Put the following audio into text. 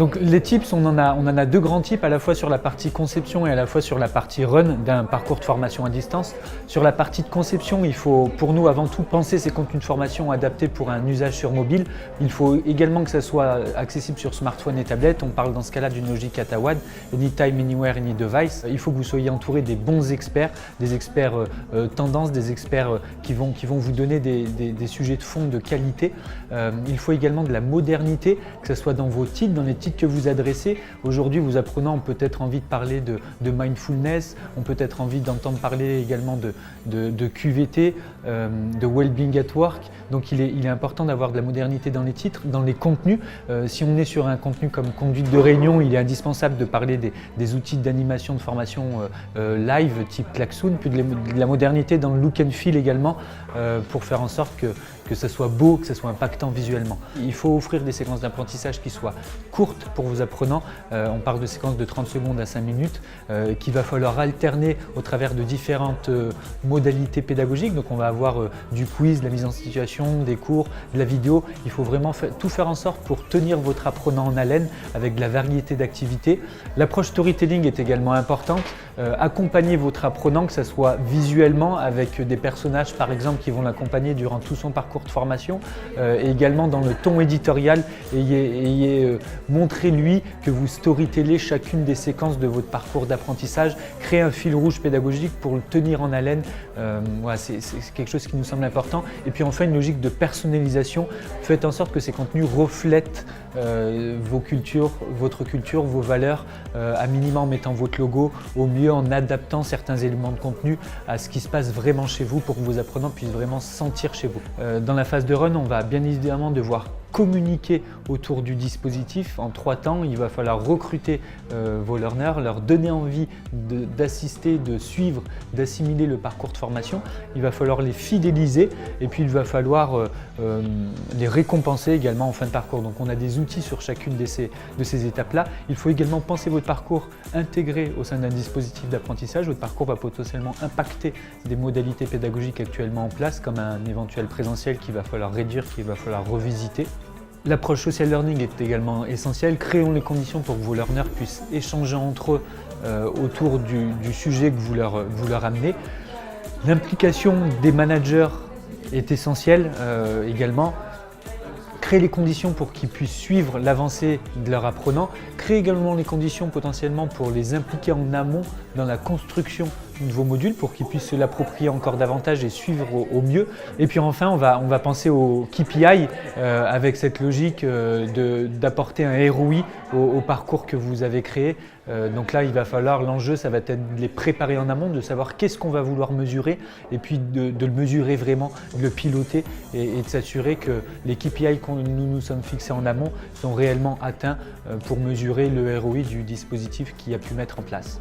Donc les tips, on en a deux grands types, à la fois sur la partie conception et à la fois sur la partie run d'un parcours de formation à distance. Sur la partie de conception, il faut pour nous avant tout penser ces contenus de formation adaptés pour un usage sur mobile. Il faut également que ça soit accessible sur smartphone et tablette. On parle dans ce cas-là d'une logique ATAWAD, Anytime, Anywhere, Any Device. Il faut que vous soyez entouré des bons experts, des experts tendance, des experts qui vont vous donner des sujets de fond de qualité. Il faut également de la modernité, que ce soit dans vos titres, dans les titres que vous adressez. Aujourd'hui, vos apprenants ont peut-être envie de parler de mindfulness, ont peut-être envie d'entendre parler également de QVT, de well-being at work. Donc il est important d'avoir de la modernité dans les titres, dans les contenus. Si on est sur un contenu comme conduite de réunion, il est indispensable de parler des outils d'animation de formation live type Klaxoon, puis de la modernité dans le look and feel également pour faire en sorte que ça soit beau, que ça soit impactant visuellement. Il faut offrir des séquences d'apprentissage qui soient courtes pour vos apprenants. On parle de séquences de 30 secondes à 5 minutes qu'il va falloir alterner au travers de différentes modalités pédagogiques. Donc on va avoir du quiz, de la mise en situation, des cours, de la vidéo. Il faut vraiment tout faire en sorte pour tenir votre apprenant en haleine avec de la variété d'activités. L'approche storytelling est également importante. Accompagner votre apprenant, que ce soit visuellement avec des personnages par exemple qui vont l'accompagner durant tout son parcours de formation et également dans le ton éditorial, montrez-lui que vous storytellez chacune des séquences de votre parcours d'apprentissage, créez un fil rouge pédagogique pour le tenir en haleine. Voilà, c'est quelque chose qui nous semble important. Et puis enfin une logique de personnalisation, faites en sorte que ces contenus reflètent vos cultures, votre culture, vos valeurs, à minima en mettant votre logo, au mieux en adaptant certains éléments de contenu à ce qui se passe vraiment chez vous pour que vos apprenants puissent vraiment se sentir chez vous. Dans la phase de run, on va bien évidemment devoir communiquer autour du dispositif en 3 temps. Il va falloir recruter vos learners, leur donner envie d'assister, de suivre, d'assimiler le parcours de formation. Il va falloir les fidéliser et puis il va falloir les récompenser également en fin de parcours. Donc on a des outils sur chacune de ces étapes-là. Il faut également penser votre parcours intégré au sein d'un dispositif d'apprentissage. Votre parcours va potentiellement impacter des modalités pédagogiques actuellement en place comme un éventuel présentiel qu'il va falloir réduire, qu'il va falloir revisiter. L'approche social learning est également essentielle. Créons les conditions pour que vos learners puissent échanger entre eux autour du sujet que vous leur amenez. L'implication des managers est essentielle également. Créer les conditions pour qu'ils puissent suivre l'avancée de leurs apprenants. Créer également les conditions potentiellement pour les impliquer en amont dans la construction de vos modules pour qu'ils puissent se l'approprier encore davantage et suivre au mieux. Et puis enfin, on va penser au KPI avec cette logique d'apporter un ROI au parcours que vous avez créé. Donc là, il va falloir, l'enjeu, ça va être de les préparer en amont, de savoir qu'est-ce qu'on va vouloir mesurer et puis de le mesurer vraiment, de le piloter et de s'assurer que les KPI que nous sommes fixés en amont sont réellement atteints pour mesurer le ROI du dispositif qui a pu mettre en place.